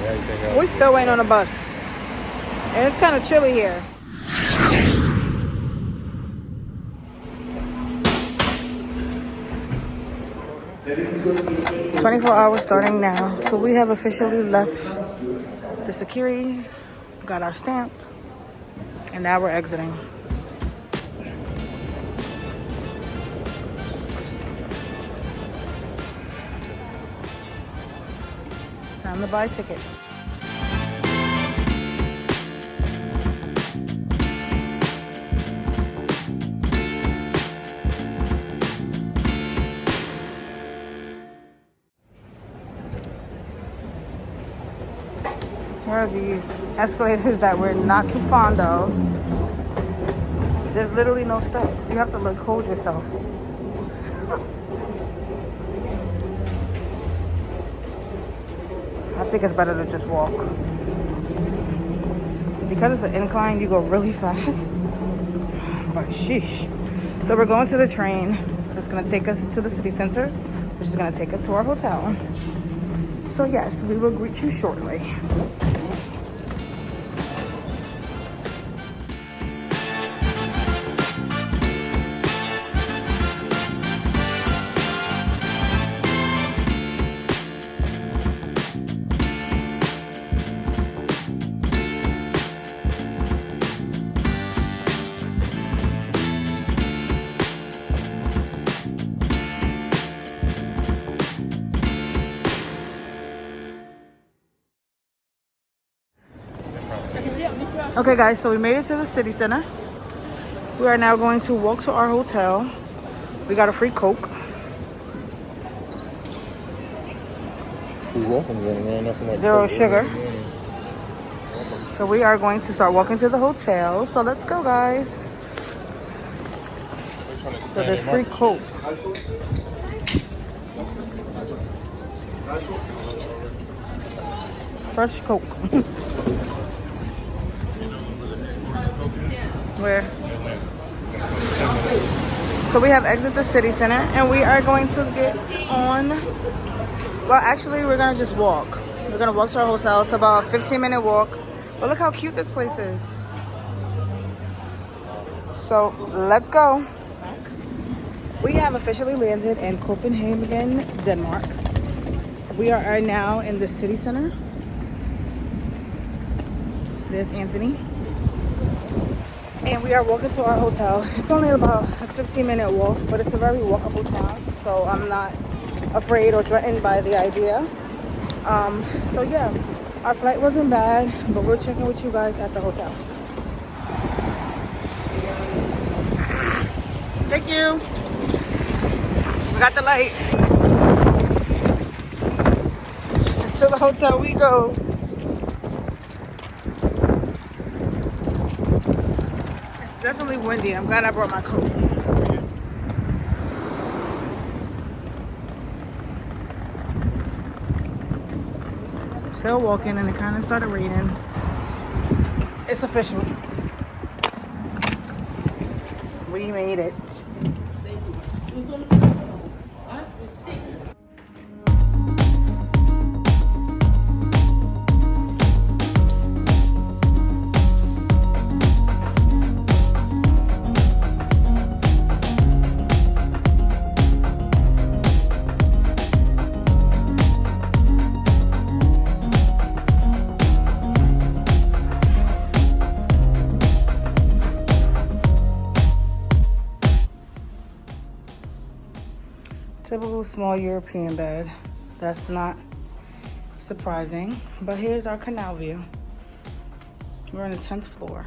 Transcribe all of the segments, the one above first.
everything else. We're still waiting on a bus. And it's kind of chilly here. "24 hours starting now." So we have officially left the security, got our stamp, and now we're exiting. Time to buy tickets. Here are these escalators that we're not too fond of. There's literally no steps. You have to like hold yourself. I think it's better to just walk. Because it's an incline, you go really fast. But sheesh. So we're going to the train. It's gonna take us to the city center, which is gonna take us to our hotel. So yes, we will greet you shortly. Okay guys, so we made it to the city center. We are now going to walk to our hotel. We got a free Coke. Zero sugar. So we are going to start walking to the hotel. So let's go guys. So there's free Coke. Fresh Coke. Where? So we have exit the city center and we are going to get on, well actually we're gonna just walk. We're gonna walk to our hotel. It's about a 15-minute walk. But look how cute this place is. So let's go. We have officially landed in Copenhagen, Denmark. We are now in the city center. There's Anthony. And we are walking to our hotel. It's only about a 15-minute walk, but it's a very walkable town, so I'm not afraid or threatened by the idea. So yeah, our flight wasn't bad, but we're checking with you guys at the hotel. Thank you. We got the light. To the hotel we go. Definitely windy. I'm glad I brought my coat. Still walking and it kind of started raining. It's official. We made it. Typical small European bed. That's not surprising. But here's our canal view. We're on the 10th floor.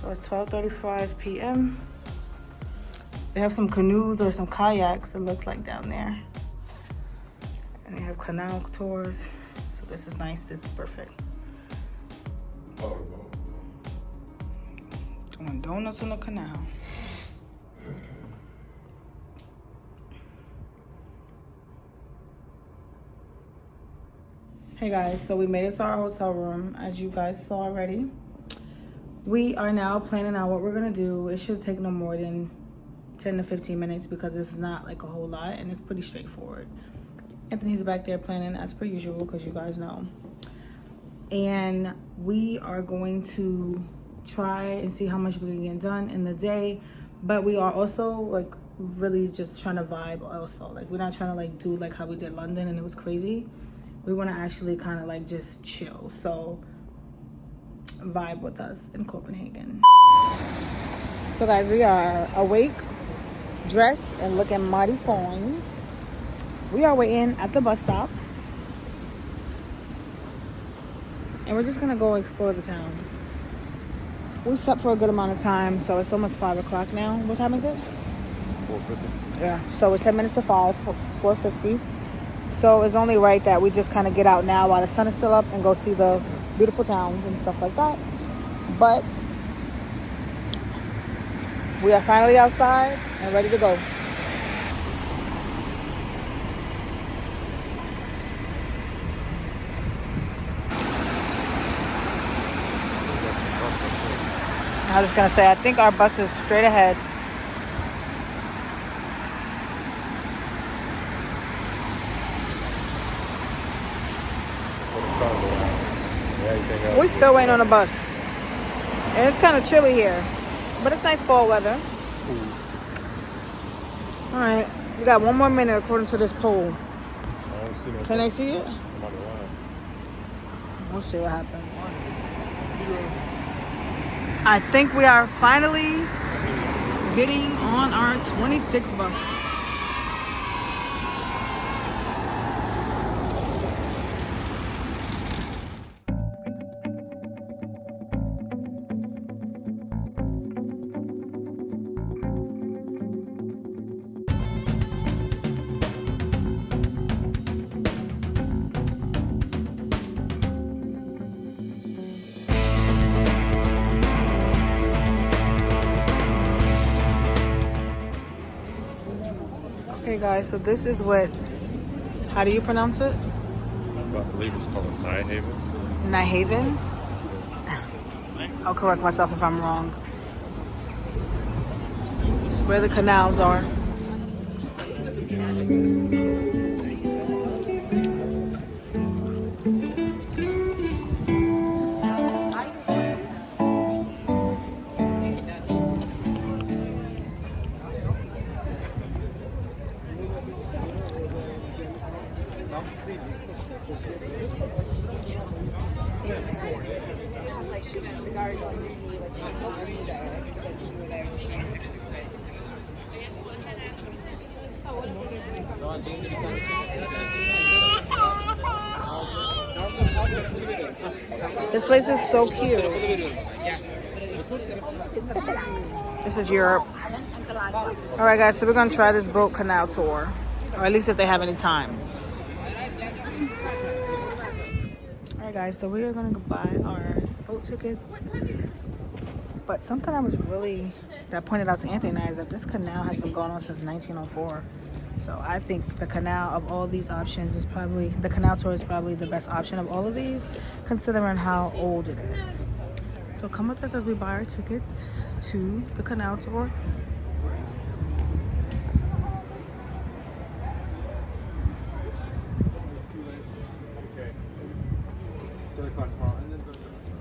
So it's 12:35 p.m. They have some canoes or some kayaks, it looks like down there. And they have canal tours. So this is nice, this is perfect. Doing donuts in the canal. Hey guys, so we made it to our hotel room, as you guys saw already. We are now planning out what we're gonna do. It should take no more than 10 to 15 minutes because it's not like a whole lot and it's pretty straightforward. Anthony's back there planning as per usual because you guys know. And we are going to try and see how much we can get done in the day. But we are also like really just trying to vibe also. Like we're not trying to like do like how we did London and it was crazy. We want to actually kind of like just chill. So vibe with us in Copenhagen. So guys, we are awake, dressed, and looking mighty fine. We are waiting at the bus stop. And we're just gonna go explore the town. We slept for a good amount of time, so it's almost 5 o'clock now. What time is it? 4:50. Yeah, so it's 10 minutes to 5, 4:50. So it's only right that we just kind of get out now while the sun is still up and go see the beautiful towns and stuff like that. But we are finally outside and ready to go. I was just gonna say, I think our bus is straight ahead. We're still waiting on the bus. And it's kind of chilly here, but it's nice fall weather. It's cool. All right, we got 1 more minute according to this poll. I don't see no. Can they see it? Somebody lying. We'll see what happens. I think we are finally getting on our 26 bus. Okay guys, so this is what, how do you pronounce it? I believe it's called Nyhaven. Nyhaven? I'll correct myself if I'm wrong. It's where the canals are. This place is so cute. This is Europe. All right, guys, so we're gonna try this boat canal tour, or at least if they have any times. All right, guys, so we are gonna go buy our boat tickets. But something that pointed out to Anthony and I is that this canal has been going on since 1904. So I think the canal of all these options is probably, the canal tour is probably the best option of all of these, considering how old it is. So come with us as we buy our tickets to the canal tour.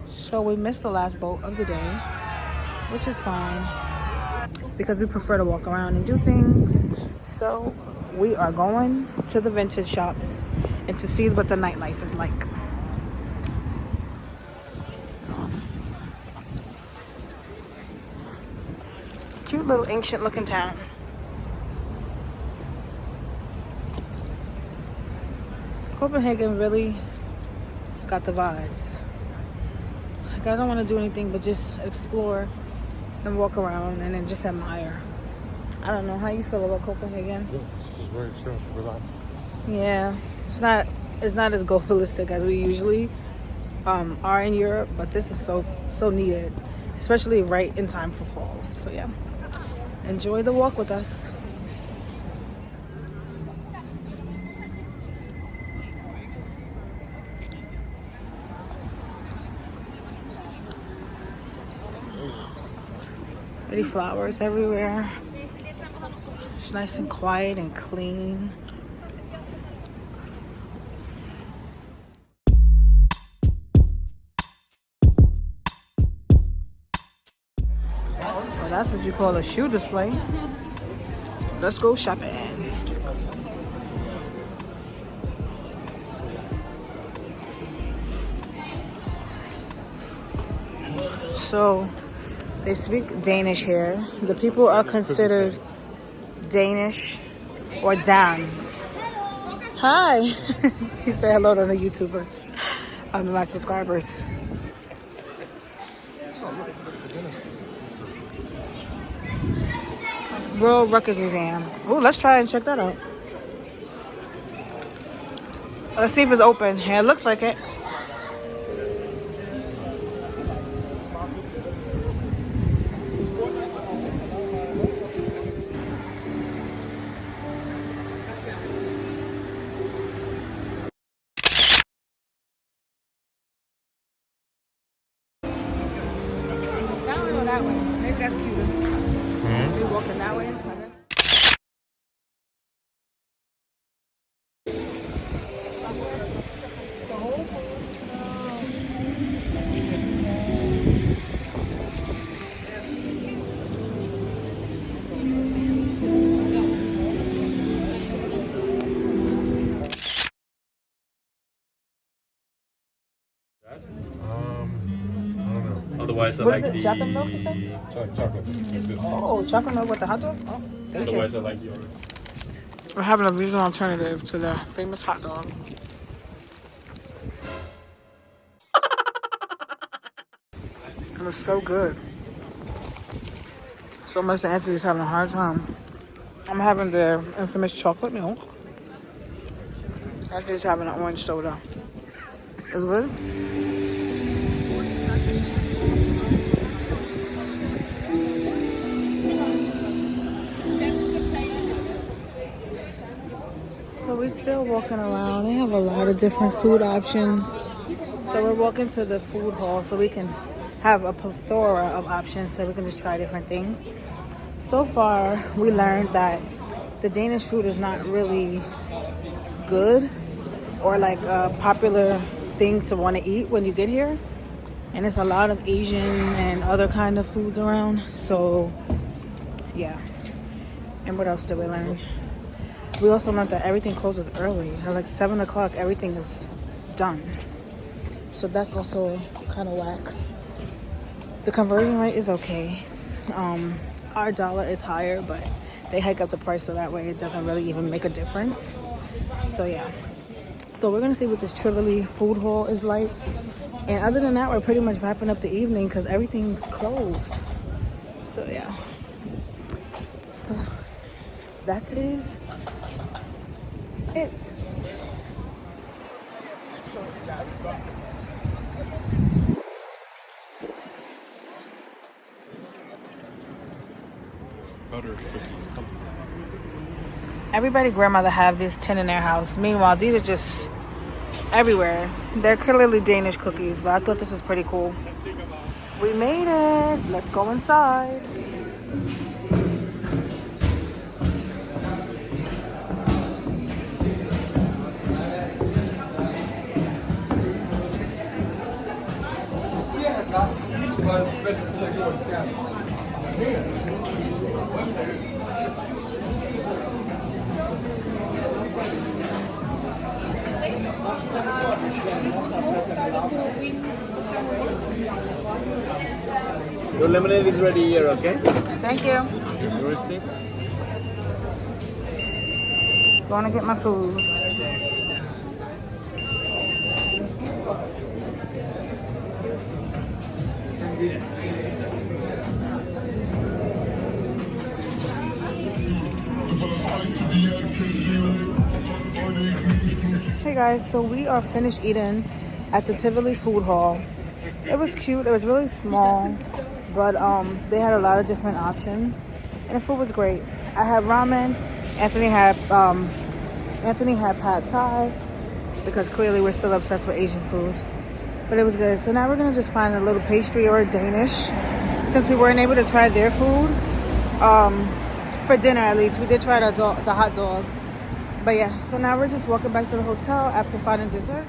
So we missed the last boat of the day, which is fine because we prefer to walk around and do things. So we are going to the vintage shops and to see what the nightlife is like. Cute little ancient looking town. Copenhagen really got the vibes. Like I don't want to do anything but just explore and walk around and then just admire. I don't know how you feel about Copenhagen. It's just very chill, relax. Yeah, it's not as globalistic as we usually are in Europe, but this is so needed, especially right in time for fall. So yeah, enjoy the walk with us. Pretty flowers everywhere. It's nice and quiet and clean. That's what you call a shoe display. Let's go shopping. So they speak Danish here. The people are considered Danish or Dans. Hi. He said hello to the YouTubers. My subscribers. World Records Museum. Oh, let's try and check that out. Let's see if it's open. Yeah, it looks like it. That way or that way? Maybe that's cuter. Maybe walking that way. I don't know. Otherwise, I What like is it? the. Chocolate milk, you said? Chocolate. Like this. Oh, chocolate milk with the hot dog? Oh, thank you. Otherwise, I like the other. We're having a vegan alternative to the famous hot dog. It was so good. So much that Anthony's having a hard time. I'm having the infamous chocolate milk. Anthony's having an orange soda. It's good. So we're still walking around. They have a lot of different food options. So we're walking to the food hall so we can have a plethora of options so we can just try different things. So far, we learned that the Danish food is not really good or like a popular thing to want to eat when you get here. And there's a lot of Asian and other kind of foods around. So, yeah. And what else did we learn? We also learned that everything closes early. At like 7 o'clock, everything is done. So that's also kind of whack. The conversion rate is okay. Our dollar is higher, but they hike up the price so that way it doesn't really even make a difference. So yeah. So we're gonna see what this Trivoli food hall is like. And other than that, we're pretty much wrapping up the evening because everything's closed. So yeah. So that is it. Butter cookies. Come. Everybody grandmother have this tin in their house. Meanwhile, these are just everywhere. They're clearly Danish cookies, but I thought this was pretty cool. We made it. Let's go inside. Your lemonade is ready here, okay? Thank you. Your receipt. Going to get my food. Hey guys, so we are finished eating at the Tivoli Food Hall. It was cute. It was really small, but they had a lot of different options, and the food was great. I had ramen. Anthony had pad thai because clearly we're still obsessed with Asian food, but it was good. So now we're gonna just find a little pastry or a Danish since we weren't able to try their food for dinner. At least we did try the hot dog, but yeah. So now we're just walking back to the hotel after finding dessert.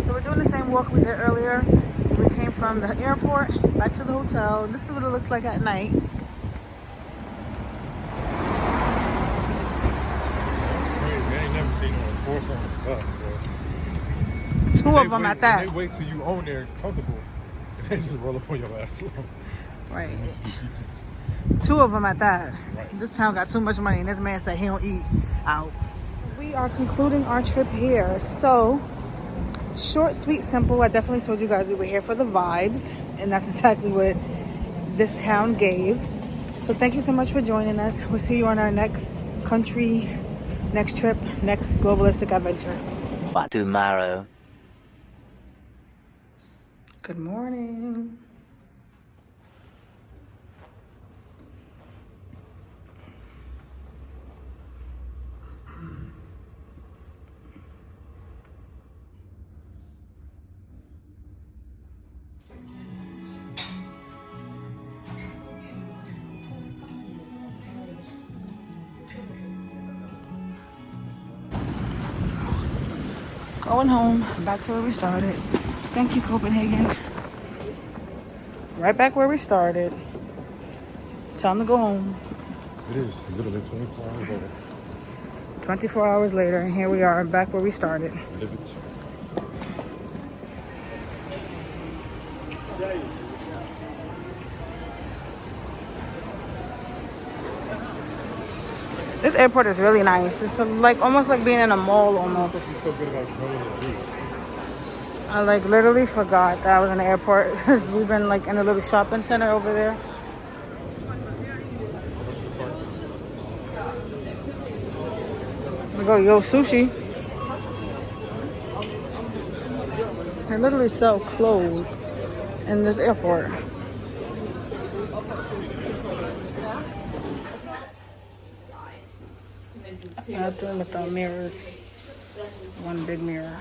So we're doing the same walk we did earlier. We We came from the airport back to the hotel. This is what it looks like at night. I ain't never seen no enforcer on the bus, bro. Two of them at that. They wait till you own there comfortable, and they just roll up on your ass. Right. Two of them at that. Right. This town got too much money, and this man said he don't eat out. We are concluding our trip here. So, short, sweet, simple. I definitely told you guys we were here for the vibes, and that's exactly what this town gave. So thank you so much for joining us. We'll see you on our next country, next trip, next globalistic adventure. Tomorrow. Good morning. Going home, back to where we started. Thank you, Copenhagen. Right back where we started. Time to go home. It is literally 24 hours later. 24 hours later, and here we are back where we started. Live it. This airport is really nice. It's like almost like being in a mall almost. You feel good about growing the juice. I like literally forgot that I was in the airport because we've been like in a little shopping center over there. We go Yo Sushi. They literally sell clothes in this airport. Bathroom without mirrors. One big mirror.